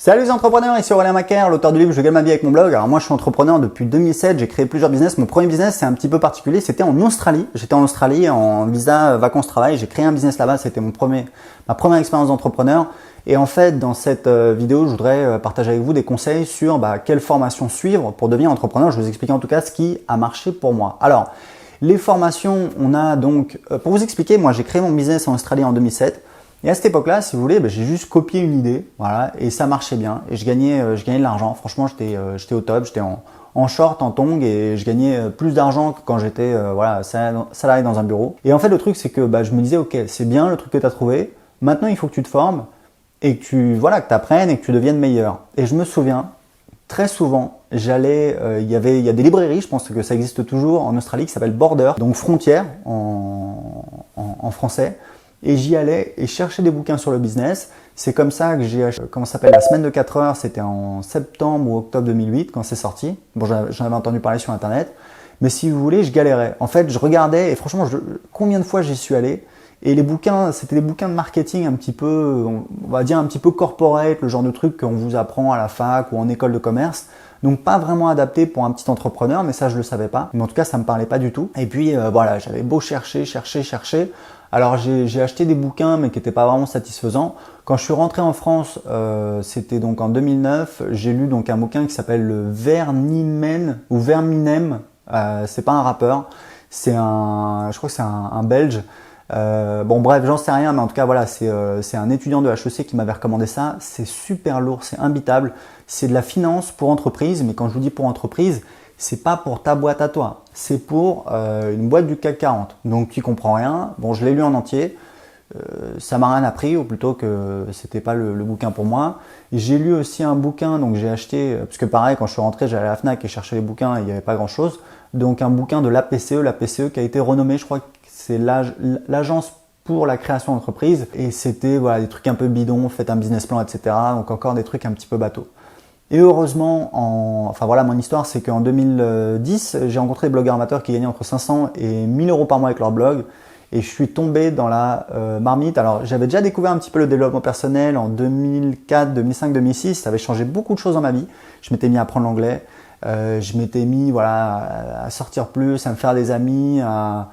Salut les entrepreneurs, ici Aurélien Macaire, l'auteur du livre Je gagne ma vie avec mon blog. Alors moi je suis entrepreneur depuis 2007, j'ai créé plusieurs business. Mon premier business c'est un petit peu particulier, c'était en Australie. J'étais en Australie en visa vacances-travail, j'ai créé un business là-bas, c'était ma première expérience d'entrepreneur. Et en fait dans cette vidéo je voudrais partager avec vous des conseils sur quelle formation suivre pour devenir entrepreneur. Je vais vous expliquer en tout cas ce qui a marché pour moi. Alors les formations, on a donc, pour vous expliquer, moi j'ai créé mon business en Australie en 2007. Et à cette époque-là, si vous voulez, j'ai juste copié une idée, voilà, et ça marchait bien. Et je gagnais de l'argent. Franchement, j'étais au top, j'étais en short, en tongs, et je gagnais plus d'argent que quand j'étais salarié dans un bureau. Et en fait, le truc, c'est que je me disais, ok, c'est bien le truc que tu as trouvé. Maintenant, il faut que tu te formes et que tu apprennes et que tu deviennes meilleur. Et je me souviens, très souvent, il y a des librairies, je pense que ça existe toujours en Australie, qui s'appelle Border, donc frontière en français. Et j'y allais et cherchais des bouquins sur le business. C'est comme ça que j'ai acheté, comment ça s'appelle, La semaine de 4 heures, c'était en septembre ou octobre 2008 quand c'est sorti. Bon, j'en avais entendu parler sur internet. Mais si vous voulez, je galérais. En fait, je regardais et franchement, combien de fois j'y suis allé. Et les bouquins, c'était des bouquins de marketing un petit peu, on va dire un petit peu corporate, le genre de truc qu'on vous apprend à la fac ou en école de commerce. Donc pas vraiment adapté pour un petit entrepreneur, mais ça je le savais pas. Mais en tout cas, ça me parlait pas du tout. Et puis j'avais beau chercher. Alors j'ai acheté des bouquins, mais qui n'étaient pas vraiment satisfaisants. Quand je suis rentré en France, c'était donc en 2009. J'ai lu donc un bouquin qui s'appelle le Verninem ou Verminem. C'est pas un rappeur, je crois que c'est un Belge. Bon bref, j'en sais rien, mais en tout cas voilà, c'est un étudiant de HEC qui m'avait recommandé ça. C'est super lourd, c'est imbitable. C'est de la finance pour entreprise, mais quand je vous dis pour entreprise, c'est pas pour ta boîte à toi, c'est pour une boîte du CAC 40. Donc tu comprends rien. Bon, je l'ai lu en entier. Ça m'a rien appris, ou plutôt que c'était pas le bouquin pour moi. Et j'ai lu aussi un bouquin, donc j'ai acheté, parce que pareil, quand je suis rentré, j'allais à la Fnac et cherchais les bouquins et il n'y avait pas grand chose. Donc un bouquin de l'APCE qui a été renommé, je crois que c'est l'agence pour la création d'entreprise. Et c'était des trucs un peu bidons, faites un business plan, etc. Donc encore des trucs un petit peu bateaux. Et heureusement, mon histoire, c'est qu'en 2010, j'ai rencontré des blogueurs amateurs qui gagnaient entre 500 et 1000 euros par mois avec leur blog. Et je suis tombé dans la marmite. Alors, j'avais déjà découvert un petit peu le développement personnel en 2004, 2005, 2006. Ça avait changé beaucoup de choses dans ma vie. Je m'étais mis à apprendre l'anglais. Je m'étais mis à sortir plus, à me faire des amis, à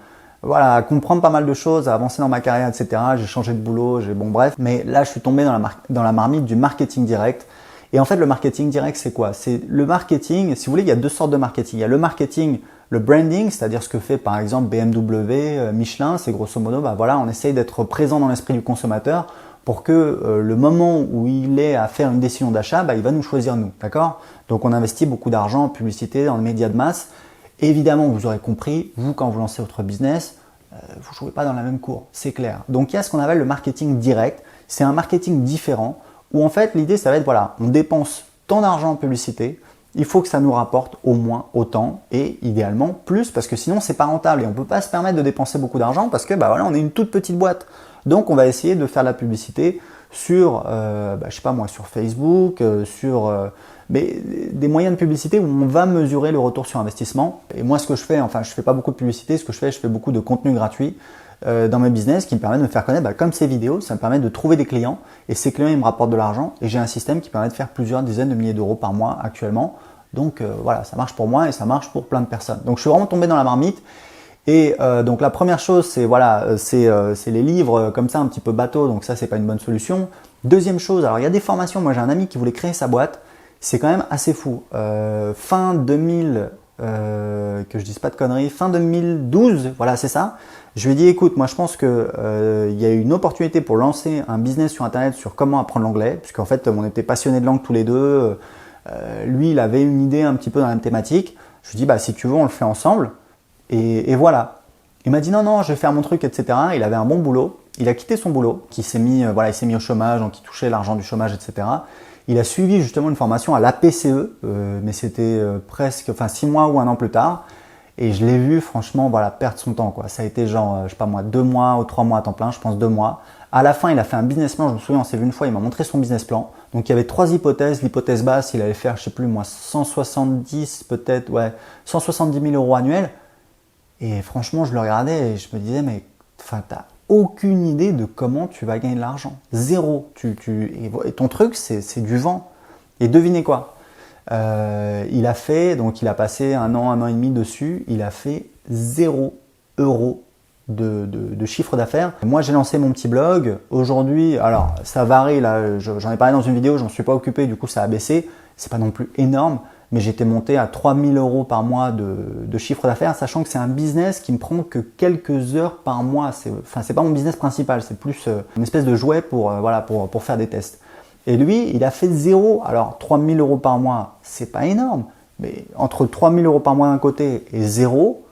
comprendre pas mal de choses, à avancer dans ma carrière, etc. J'ai changé de boulot, bref. Mais là, je suis tombé dans la marmite du marketing direct. Et en fait, le marketing direct, c'est quoi? C'est le marketing, si vous voulez, il y a deux sortes de marketing. Il y a le marketing, le branding, c'est-à-dire ce que fait par exemple BMW, Michelin, c'est grosso modo, on essaye d'être présent dans l'esprit du consommateur pour que le moment où il est à faire une décision d'achat, il va nous choisir nous, d'accord? Donc on investit beaucoup d'argent en publicité, dans les médias de masse. Évidemment, vous aurez compris, vous quand vous lancez votre business, vous ne jouez pas dans la même cour, c'est clair. Donc il y a ce qu'on appelle le marketing direct, c'est un marketing différent, où en fait l'idée ça va être on dépense tant d'argent en publicité, il faut que ça nous rapporte au moins autant et idéalement plus parce que sinon c'est pas rentable et on peut pas se permettre de dépenser beaucoup d'argent parce que on est une toute petite boîte. Donc on va essayer de faire de la publicité sur sur Facebook, mais des moyens de publicité où on va mesurer le retour sur investissement. Et moi ce que je fais, je fais pas beaucoup de publicité, je fais beaucoup de contenu gratuit dans mes business qui me permet de me faire connaître comme ces vidéos, ça me permet de trouver des clients et ces clients ils me rapportent de l'argent et j'ai un système qui permet de faire plusieurs dizaines de milliers d'euros par mois actuellement. Donc ça marche pour moi et ça marche pour plein de personnes. Donc je suis vraiment tombé dans la marmite et donc la première chose c'est les livres comme ça un petit peu bateau, donc ça c'est pas une bonne solution. Deuxième chose, alors il y a des formations, moi j'ai un ami qui voulait créer sa boîte, c'est quand même assez fou. Fin 2000, que je dise pas de conneries, fin 2012, voilà c'est ça. Je lui ai dit écoute, moi je pense que y a une opportunité pour lancer un business sur internet sur comment apprendre l'anglais, puisqu'en fait on était passionnés de langue tous les deux. Lui il avait une idée un petit peu dans la même thématique. Je lui ai dit si tu veux on le fait ensemble et voilà. Il m'a dit non je vais faire mon truc, etc. Il avait un bon boulot, il a quitté son boulot, il s'est mis au chômage, donc il touchait l'argent du chômage, etc. Il a suivi justement une formation à l'APCE, mais c'était presque 6 mois ou 1 an plus tard. Et je l'ai vu franchement perdre son temps, quoi. Ça a été 2 mois ou 3 mois à temps plein, je pense 2 mois. À la fin, il a fait un business plan, je me souviens, on s'est vu une fois, il m'a montré son business plan. Donc il y avait 3 hypothèses. L'hypothèse basse, il allait faire, 170 peut-être, 170 000 euros annuels. Et franchement, je le regardais et je me disais, mais t'as aucune idée de comment tu vas gagner de l'argent. Zéro. Et ton truc, c'est du vent. Et devinez quoi? Il a passé un an et demi dessus, il a fait 0 € de chiffre d'affaires. Moi, j'ai lancé mon petit blog. Aujourd'hui, alors ça varie, là, j'en ai parlé dans une vidéo, j'en suis pas occupé, du coup ça a baissé. C'est pas non plus énorme, mais j'étais monté à 3000 € par mois de chiffre d'affaires, sachant que c'est un business qui me prend que quelques heures par mois. C'est pas mon business principal, c'est plus une espèce de jouet pour faire des tests. Et lui, il a fait 0. Alors 3000 € par mois, c'est pas énorme, mais entre 3000 € par mois d'un côté et 0,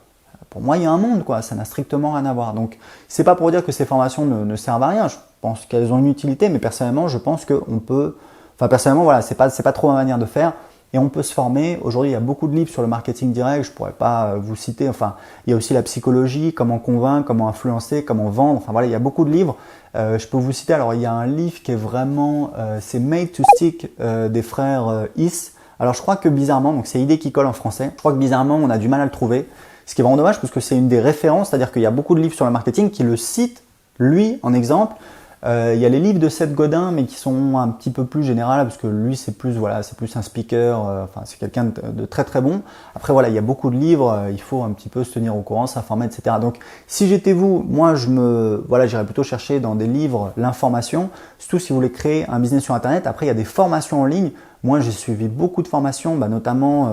pour moi, il y a un monde, quoi. Ça n'a strictement rien à voir. Donc, c'est pas pour dire que ces formations ne servent à rien. Je pense qu'elles ont une utilité, mais personnellement, je pense qu'on peut. Enfin, personnellement, voilà, c'est pas trop ma manière de faire. Et on peut se former. Aujourd'hui, il y a beaucoup de livres sur le marketing direct. Je pourrais pas vous citer. Enfin, il y a aussi la psychologie, comment convaincre, comment influencer, comment vendre. Enfin voilà, il y a beaucoup de livres. Je peux vous citer. Alors, il y a un livre qui est vraiment, c'est Made to Stick des frères Is. Alors, je crois que bizarrement, donc c'est Idée qui colle en français. Je crois que bizarrement, on a du mal à le trouver. Ce qui est vraiment dommage parce que c'est une des références, c'est-à-dire qu'il y a beaucoup de livres sur le marketing qui le citent, lui, en exemple. Il y a les livres de Seth Godin, mais qui sont un petit peu plus généraux parce que lui, c'est plus un speaker, c'est quelqu'un de très très bon. Après, voilà, il y a beaucoup de livres, il faut un petit peu se tenir au courant, s'informer, etc. Donc, si j'étais vous, moi, j'irais plutôt chercher dans des livres l'information, surtout si vous voulez créer un business sur Internet. Après, il y a des formations en ligne. Moi, j'ai suivi beaucoup de formations, notamment,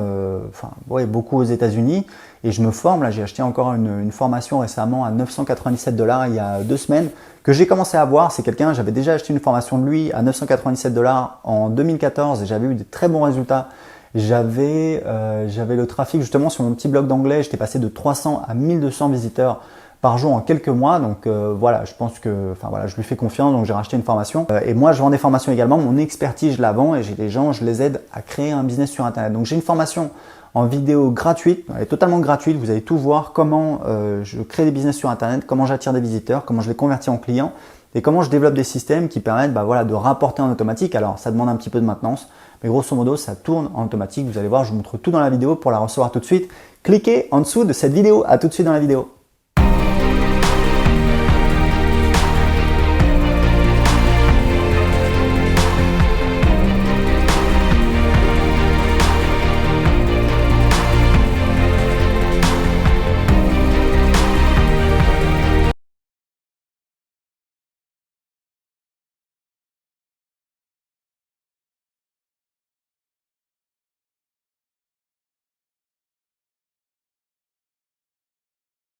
beaucoup aux États-Unis, et je me forme. Là, j'ai acheté encore une formation récemment à 997 $ il y a 2 semaines que j'ai commencé à voir. C'est quelqu'un, j'avais déjà acheté une formation de lui à 997 $ en 2014 et j'avais eu des très bons résultats. J'avais le trafic justement sur mon petit blog d'anglais. J'étais passé de 300 à 1200 visiteurs par jour en quelques mois. Donc voilà, je pense que, je lui fais confiance, donc j'ai racheté une formation. Et moi, je vends des formations également. Mon expertise, je la vends et j'ai des gens, je les aide à créer un business sur Internet. Donc j'ai une formation en vidéo gratuite, elle est totalement gratuite. Vous allez tout voir comment je crée des business sur Internet, comment j'attire des visiteurs, comment je les convertis en clients et comment je développe des systèmes qui permettent de rapporter en automatique. Alors ça demande un petit peu de maintenance, mais grosso modo, ça tourne en automatique. Vous allez voir, je vous montre tout dans la vidéo. Pour la recevoir tout de suite, cliquez en dessous de cette vidéo. À tout de suite dans la vidéo.